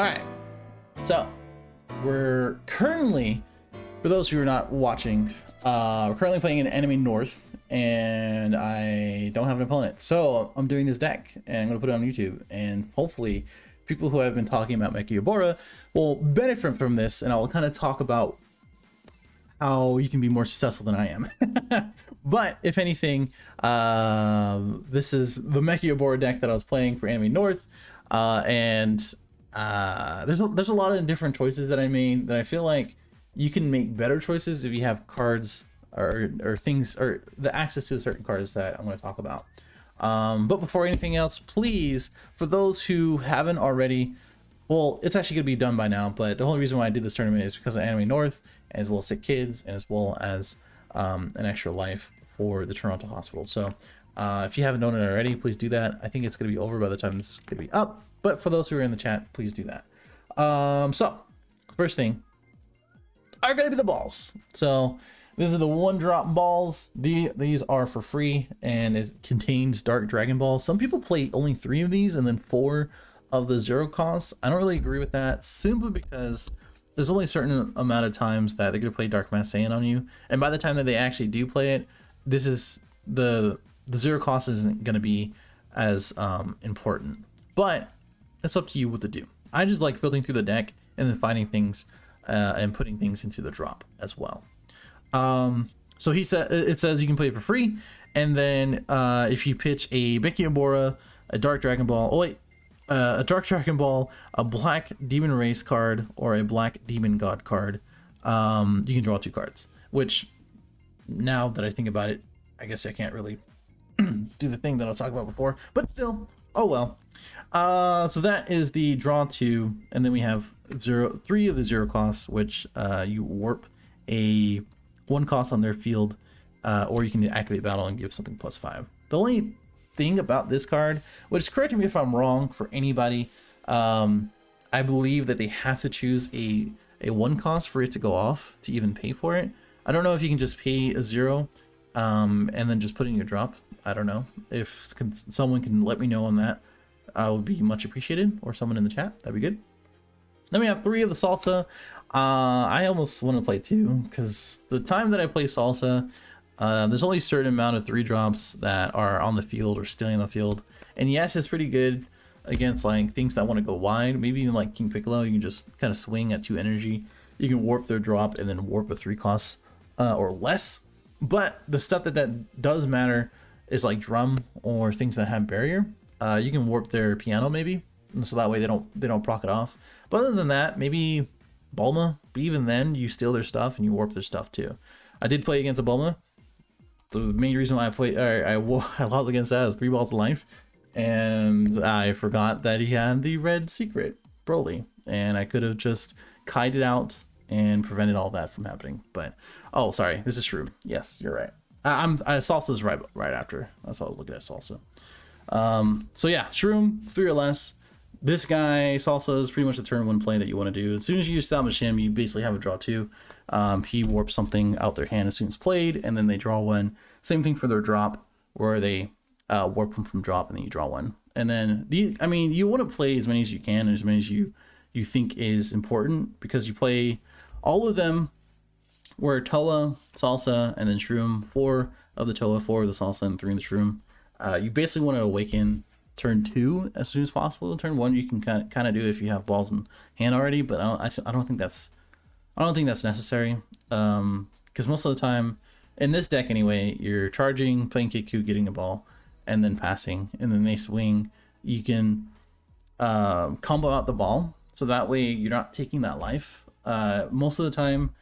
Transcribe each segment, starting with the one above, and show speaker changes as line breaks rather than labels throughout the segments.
All right, so we're currently, for those who are not watching, we're currently playing an enemy north, and I don't have an opponent, so I'm doing this deck, and I'm gonna put it on YouTube, and hopefully people who have been talking about Mechikabura will benefit from this, and I'll kind of talk about how you can be more successful than I am. But if anything, this is the Mechikabura deck that I was playing for enemy north, and there's a lot of different choices that I made that I feel like you can make better choices if you have cards or things, or the access to certain cards that I'm going to talk about. But before anything else, please, for those who haven't already, well, it's actually going to be done by now, but the only reason why I did this tournament is because of Enemy North, as well as sick kids, and as well as an extra life for the Toronto hospital. So if you haven't done it already, please do that. I think it's going to be over by the time this is going to be up, but for those who are in the chat, please do that. So first thing are going to be the balls. So these are the 1-drop balls. These are for free, and it contains Dark Dragon Balls. Some people play only 3 of these and then 4 of the 0 costs. I don't really agree with that, simply because there's only a certain amount of times that they're going to play Dark Mass Saiyan on you, and by the time that they actually do play it, this is the 0 cost isn't going to be as important. But it's up to you what to do. I just like filtering through the deck and then finding things and putting things into the drop as well. So he said it says you can play it for free, and then if you pitch a Mechikabura, a Dark Dragon Ball, a Dark Dragon Ball, a Black Demon Race card, or a Black Demon God card, you can draw 2 cards. Which, now that I think about it, I guess I can't really do the thing that I was talking about before, but still, oh well. So that is the draw 2, and then we have 3 of the 0 costs, which you warp a 1 cost on their field, or you can activate battle and give something +5. The only thing about this card, which, correct me if I'm wrong, for anybody, I believe that they have to choose a 1 cost for it to go off to even pay for it. I don't know if you can just pay a 0 and then just put it in your drop. I don't know. If someone can let me know on that, I would be much appreciated, or someone in the chat, that'd be good. Then we have 3 of the Salsa. I almost want to play 2, because the time that I play Salsa, there's only a certain amount of 3 drops that are on the field or staying on the field. And yes, it's pretty good against like things that want to go wide. Maybe even like King Piccolo, you can just kind of swing at 2 energy. You can warp their drop and then warp a 3 cost or less. But the stuff that does matter is like drum or things that have barrier. You can warp their piano maybe, so that way they don't proc it off. But other than that, maybe Bulma. But even then, you steal their stuff and you warp their stuff too. I did play against a Bulma. The main reason why I lost against that is 3 balls of life, and I forgot that he had the red secret Broly, and I could have just kited it out and prevented all that from happening. But oh, sorry, this is Shroom. Yes, you're right. Salsa's right after. That's why I was looking at Salsa. So yeah, Shroom, 3 or less. This guy, Salsa, is pretty much the turn 1 play that you want to do. As soon as you establish him, you basically have a draw 2. He warps something out their hand as soon as played, and then they draw 1. Same thing for their drop, where they warp them from drop, and then you draw 1. And then, I mean, you want to play as many as you can, and as many as you think is important, because you play all of them, where Toa, Salsa, and then Shroom, 4 of the Toa, 4 of the Salsa, and 3 of the Shroom. You basically want to awaken turn 2 as soon as possible. Turn 1 you can kind of do if you have balls in hand already, but I don't think that's necessary, because most of the time in this deck anyway, you're charging, playing Kiku, getting a ball, and then passing, and then they swing. You can combo out the ball, so that way you're not taking that life. Most of the time,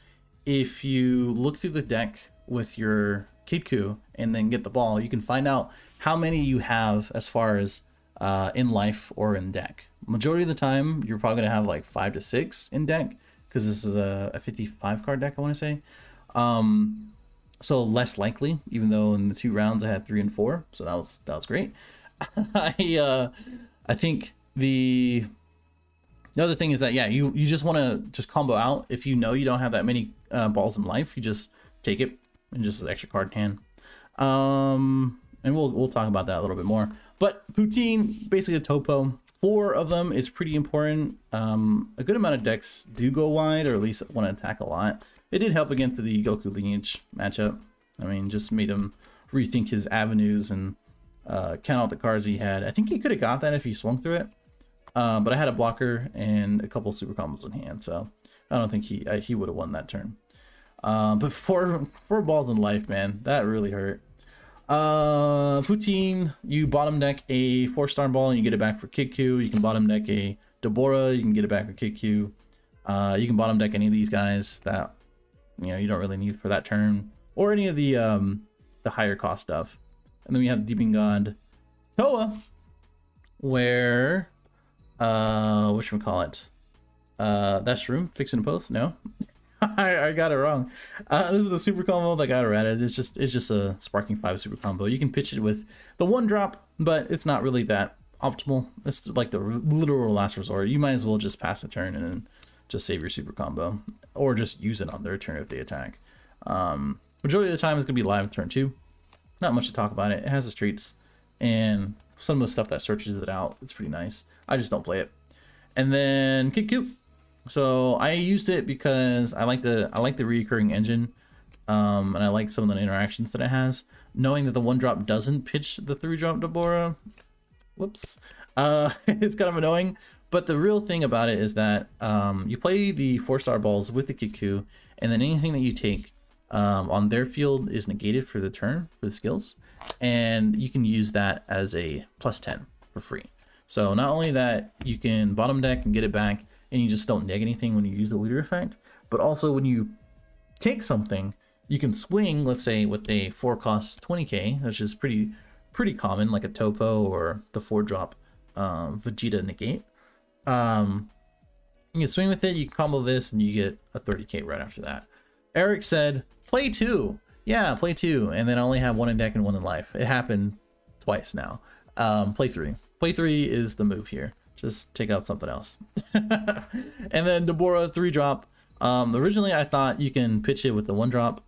if you look through the deck with your Kiku and then get the ball, you can find out how many you have as far as in life or in deck. Majority of the time, you're probably gonna have like 5 to 6 in deck, because this is a 55 card deck, I want to say. So less likely, even though in the 2 rounds I had 3 and 4, so that was great. I think the other thing is that, yeah, you just want to just combo out. If you know you don't have that many balls in life, you just take it and just an extra card in hand. And we'll talk about that a little bit more. But Poutine, basically a topo, 4 of them is pretty important. A good amount of decks do go wide, or at least want to attack a lot. It did help against the Goku lineage matchup. I mean, just made him rethink his avenues and count out the cards he had. I think he could have got that if he swung through it. But I had a blocker and a couple super combos in hand, so I don't think he would have won that turn. But four balls in life, man, that really hurt. Poutine, you bottom deck a 4-star ball and you get it back for kick Q. You can bottom deck a Deborah, you can get it back for kick Q. You can bottom deck any of these guys that you don't really need for that turn, or any of the higher cost stuff. And then we have Deeping God Toa, where whatchamacallit, that's room fixing a post. No, I got it wrong. This is the super combo that got added. It's just a Sparking 5 super combo. You can pitch it with the 1-drop, but it's not really that optimal. It's like the literal last resort. You might as well just pass the turn and then just save your super combo, or just use it on their turn if they attack. Majority of the time it's gonna be live turn 2. Not much to talk about it. It has the streets and some of the stuff that searches it out. It's pretty nice. I just don't play it. And then Kick Q. So I used it because I like the recurring engine, and I like some of the interactions that it has. Knowing that the 1-drop doesn't pitch the 3-drop Deborah, whoops, it's kind of annoying. But the real thing about it is that you play the 4-star balls with the Kiku, and then anything that you take on their field is negated for the turn for the skills, and you can use that as a +10 for free. So not only that, you can bottom deck and get it back, and you just don't neg anything when you use the leader effect, but also when you take something, you can swing, let's say with a 4-cost 20k, which is pretty common, like a Topo or the 4-drop Vegeta negate. You can swing with it, you can combo this, and you get a 30k right after that. Eric said, play 2. Yeah, play 2, and then I only have 1 in deck and 1 in life. It happened twice now. Play 3. Play 3 is the move here. Just take out something else. And then Deborah 3-drop. Originally I thought you can pitch it with the 1-drop,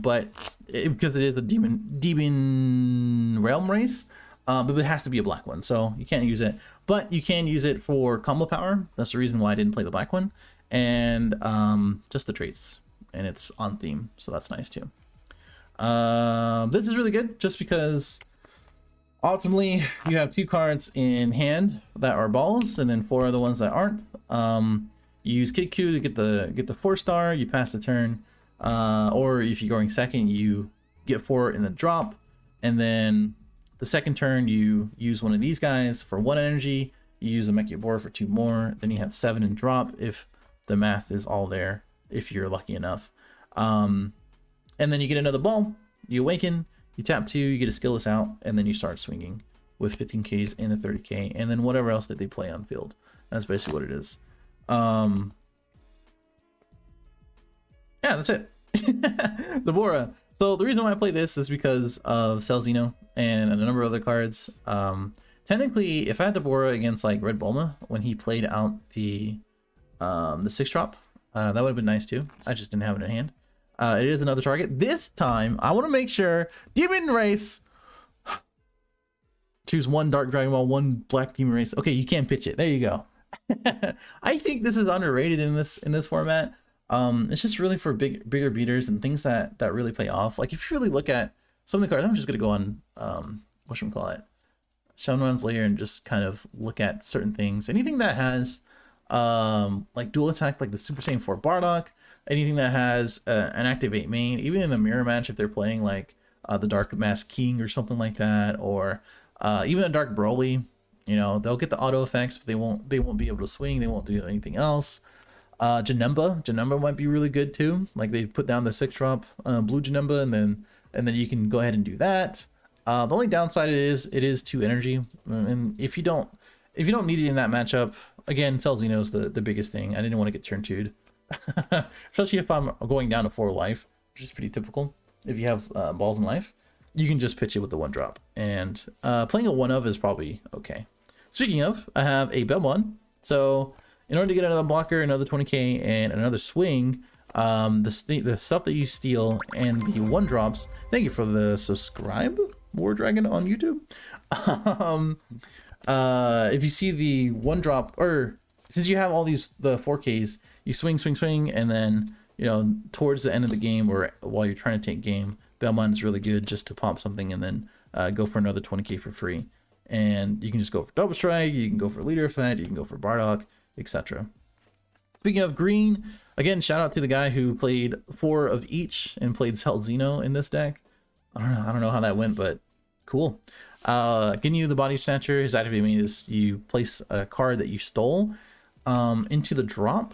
but because it is the demon realm race, but it has to be a black one, so you can't use it. But you can use it for combo power. That's the reason why I didn't play the black one. And just the traits, and it's on theme, so that's nice too. This is really good just because ultimately you have 2 cards in hand that are balls, and then 4 other ones that aren't. You use Kid Q to get the 4-star, you pass the turn, or if you're going second, you get 4 in the drop, and then the second turn you use one of these guys for 1 energy, you use a Mechikabura for 2 more, then you have 7 in drop if the math is all there, if you're lucky enough. And then you get another ball, you awaken, you tap 2, you get a skillless out, and then you start swinging with 15Ks and a 30K, and then whatever else that they play on field. That's basically what it is. Yeah, that's it. Deborah. So the reason why I play this is because of Celzino and a number of other cards. Technically, if I had Deborah against like Red Bulma when he played out the 6-drop, that would have been nice too. I just didn't have it in hand. It is another target. This time, I want to make sure Demon Race. Choose 1 Dark Dragon Ball, 1 Black Demon Race. Okay, you can't pitch it. There you go. I think this is underrated in this format. It's just really for bigger beaters and things that really play off. Like if you really look at some of the cards, I'm just gonna go on whatchamacallit, Shaman's Lair, and just kind of look at certain things. Anything that has like dual attack, like the Super Saiyan 4 Bardock. Anything that has an activate main, even in the mirror match, if they're playing like the Dark Mask King or something like that, or even a Dark Broly, they'll get the auto effects, but they won't be able to swing. They won't do anything else. Janemba might be really good too. Like they put down the 6-drop blue Janemba, and then you can go ahead and do that. The only downside is it is 2 energy, and if you don't need it in that matchup, again, Celzino's the biggest thing. I didn't want to get turn 2'd. Especially if I'm going down to 4 life, which is pretty typical. If you have balls in life, you can just pitch it with the 1-drop, and playing a 1-of is probably okay. Speaking of, I have a Belmon, so in order to get another blocker, another 20k, and another swing, the stuff that you steal and the 1-drops. Thank you for the subscribe, War Dragon on YouTube. if you see the one drop, or since you have all these the 4Ks, you swing, swing, swing, and then you know towards the end of the game or while you're trying to take game, Belmont is really good just to pop something and then go for another 20k for free. And you can just go for double strike, you can go for leader effect, you can go for Bardock, etc. Speaking of green, again, shout out to the guy who played 4 of each and played Celzino in this deck. I don't know how that went, but cool. Ginyu, the Body Snatcher, his activity is you place a card that you stole into the drop,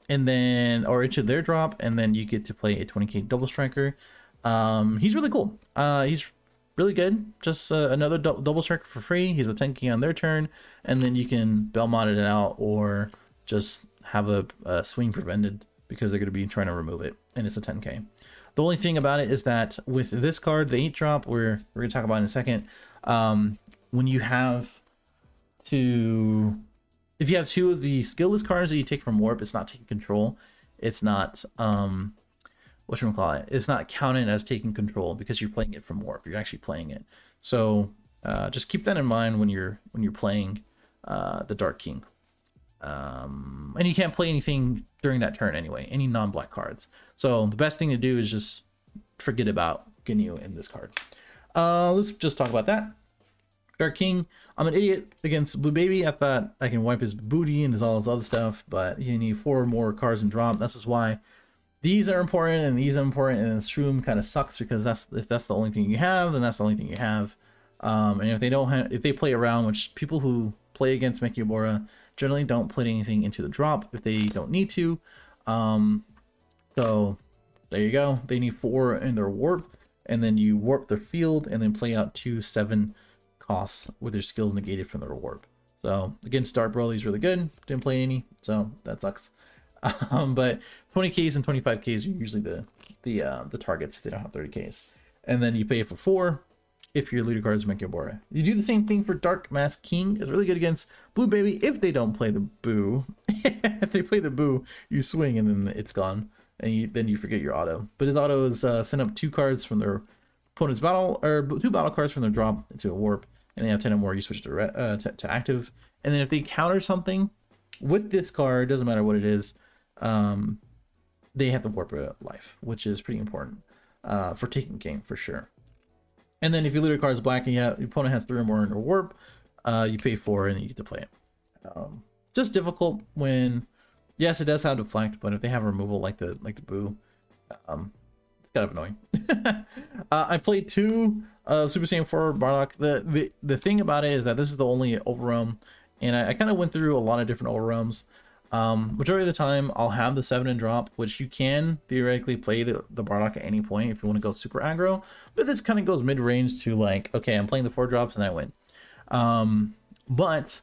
and then or into their drop, and then you get to play a 20k double striker. He's really cool. He's really good. Just another double striker for free. He's a 10k on their turn, and then you can Belmont it out or just have a swing prevented because they're going to be trying to remove it, and it's a 10k. The only thing about it is that with this card, the 8 drop, we're going to talk about in a second, when you have to, if you have 2 of the skillless cards that you take from warp, it's not taking control. It's not whatchamacallit, it's not counted as taking control because you're playing it from warp. You're actually playing it. So just keep that in mind when you're playing the Dark King. And you can't play anything during that turn anyway, any non-black cards. So the best thing to do is just forget about Ginyu in this card. Let's just talk about that. Dark King, I'm an idiot against Blue Baby. I thought I can wipe his booty and all his other stuff, but you need 4 more cards in drop. This is why these are important and these are important, and Shroom kind of sucks because if that's the only thing you have, then that's the only thing you have. And if they don't have, if they play around, which people who play against Mechikabura generally don't put anything into the drop if they don't need to. So there you go. They need 4 in their warp, and then you warp their field and then play out 2 7 costs with their skills negated from their warp. So against Dark Broly is really good. Didn't play any, so that sucks. But 20Ks and 25Ks are usually the targets if they don't have 30Ks. And then you pay for 4 if your leader card is Mechikabura. You do the same thing for Dark Mask King. It's really good against Blue Baby if they don't play the Boo. If they play the Boo, you swing and then it's gone. And then you forget your auto. But his auto is send up 2 cards from their opponent's battle, or 2 battle cards from their drop into a warp. And they have 10 or more, you switch to active. And then if they counter something with this card, doesn't matter what it is, they have to warp a life, which is pretty important for taking game for sure. And then if your leader card is black and your opponent has 3 or more in a warp, you pay 4 and you get to play it. Just difficult when, yes, it does have deflect, but if they have removal like the Boo, it's kind of annoying. I played 2 Super Saiyan 4 Bardock. The thing about it is that this is the only overrealm, and I kind of went through a lot of different overrealms. Majority of the time I'll have the 7 and drop, which you can theoretically play the Bardock at any point if you want to go super aggro, but this kind of goes mid-range to like, okay, I'm playing the 4 drops and I win. But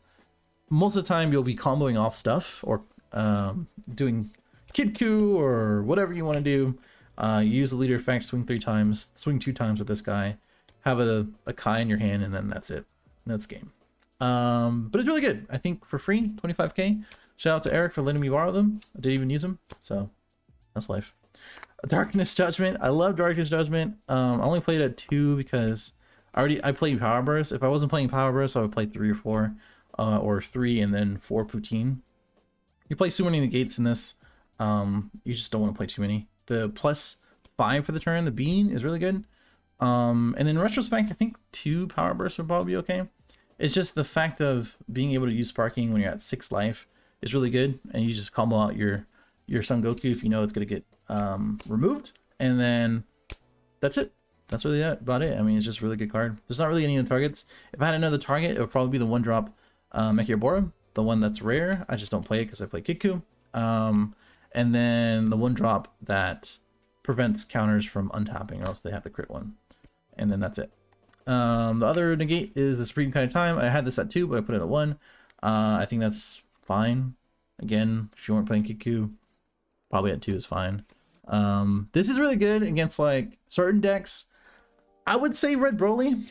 most of the time you'll be comboing off stuff or doing Kid Coup or whatever you want to do. Use the leader effect, swing 3 times, swing 2 times with this guy, have a Kai in your hand, and then that's it. That's game. But it's really good. I think for free, 25k. Shout out to Eric for letting me borrow them. I didn't even use them, so that's life. Darkness Judgment. I love Darkness Judgment. I only played at 2 because I played Power Burst. If I wasn't playing Power Burst, I would play 3 or 4, or 3 and then 4 Poutine. You play so many negates in this. You just don't want to play too many. The +5 for the turn, the Bean, is really good. And then in retrospect, I think 2 Power Bursts would probably be okay. It's just the fact of being able to use Sparking when you're at 6 life is really good, and you just combo out your Son Goku if you know it's gonna get removed, and then that's it. That's really about it. I mean, it's just a really good card. There's not really any other targets. If I had another target, it would probably be the 1 drop Mechikabura, the one that's rare. I just don't play it because I play Kiku. And then the 1 drop that prevents counters from untapping, or else they have the crit one. And then that's it. The other negate is the Supreme Kind of Time. I had this at 2, but I put it at 1. I think that's fine. Again, if you weren't playing Kiku, probably at 2 is fine. This is really good against like certain decks. I would say Red Broly,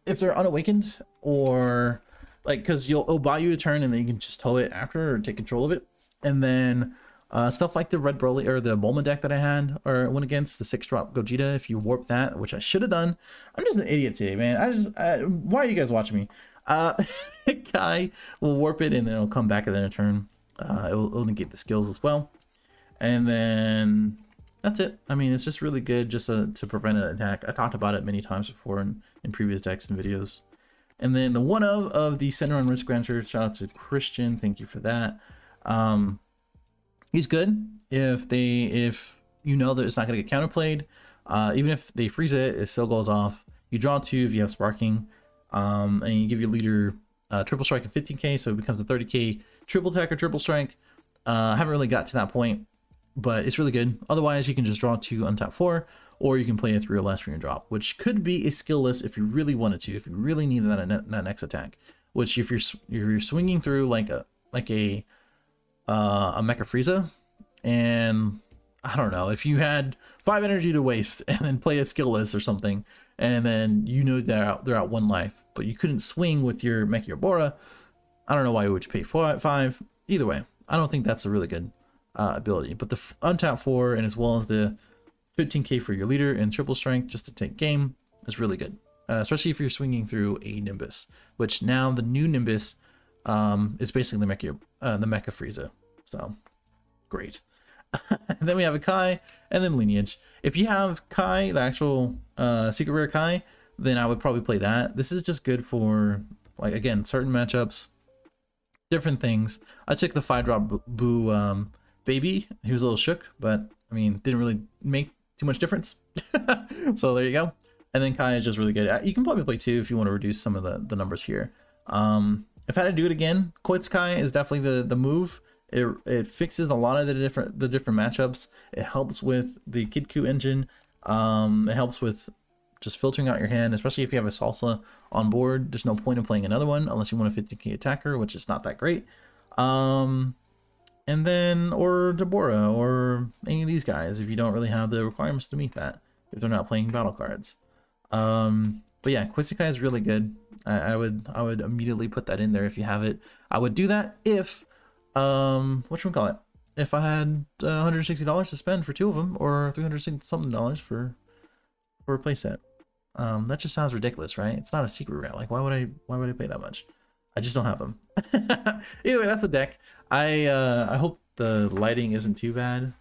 if they're unawakened, or like, because it'll buy you a turn and then you can just tow it after or take control of it. And then stuff like the Red Broly or the Bulma deck that I had or went against, the 6-drop Gogeta, if you warp that, which I should have done. I'm just an idiot today, man. Why are you guys watching me? Kai will warp it and then it'll come back at the end of turn. It'll negate the skills as well. And then that's it. I mean, it's just really good just to prevent an attack. I talked about it many times before in previous decks and videos. And then the one of the Center on Risk Granter, shout out to Christian, thank you for that. He's good if you know that it's not going to get counterplayed. Even if they freeze it, it still goes off. You draw 2 if you have Sparking, and you give your leader triple strike at 15k, so it becomes a 30k triple attack or triple strike. Haven't really got to that point, but it's really good. Otherwise, you can just draw 2, untap 4, or you can play a 3 or less for your drop, which could be a skill list if you really wanted to, if you really need that next attack. Which if you're swinging through like a Mecha Frieza, and I don't know, if you had 5 energy to waste and then play a skill list or something, and then you know they're out 1 life, but you couldn't swing with your Mechikabura, I don't know why you would pay 5. Either way, I don't think that's a really good ability. But the untap 4 and as well as the 15k for your leader and triple strength just to take game is really good, especially if you're swinging through a Nimbus, which now the new Nimbus is basically the Mecha Frieza, so great. And then we have a Kai and then Lineage. If you have Kai, the actual secret rare Kai, then I would probably play that. This is just good for, like, again, certain matchups, different things. I took the 5-drop Boo baby. He was a little shook, but I mean, didn't really make too much difference. So there you go. And then Kai is just really good. You can probably play 2 if you want to reduce some of the numbers here. If I had to do it again, Koitz Kai is definitely the move. It fixes a lot of the different matchups. It helps with the Kidku engine. It helps with just filtering out your hand, especially if you have a Salsa on board. There's no point in playing another one unless you want a 50k attacker, which is not that great. And then, or Deborah, or any of these guys, if you don't really have the requirements to meet that, if they're not playing battle cards. But yeah, Quitsukai is really good. I would immediately put that in there if you have it. I would do that if, whatchamacallit, if I had $160 to spend for 2 of them, or $360 something for a playset. That just sounds ridiculous, right? It's not a secret rare. Like, why would I pay that much? I just don't have them. Either way, that's the deck. I hope the lighting isn't too bad.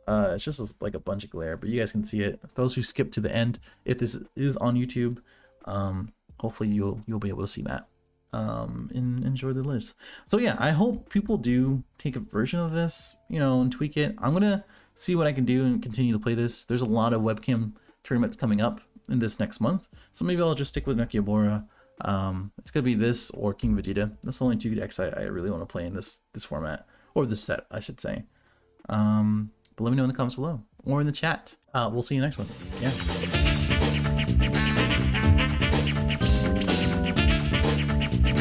It's just like a bunch of glare, but you guys can see it. Those who skip to the end, if this is on YouTube, hopefully you'll be able to see that and enjoy the list. So yeah, I hope people do take a version of this, you know, and tweak it. I'm gonna see what I can do and continue to play this. There's a lot of webcam tournaments coming up in this next month, so maybe I'll just stick with Mechikabura. It's gonna be this or King Vegeta. That's the only 2 decks I really want to play in this format, or this set, I should say. But let me know in the comments below or in the chat. We'll see you next one. Yeah.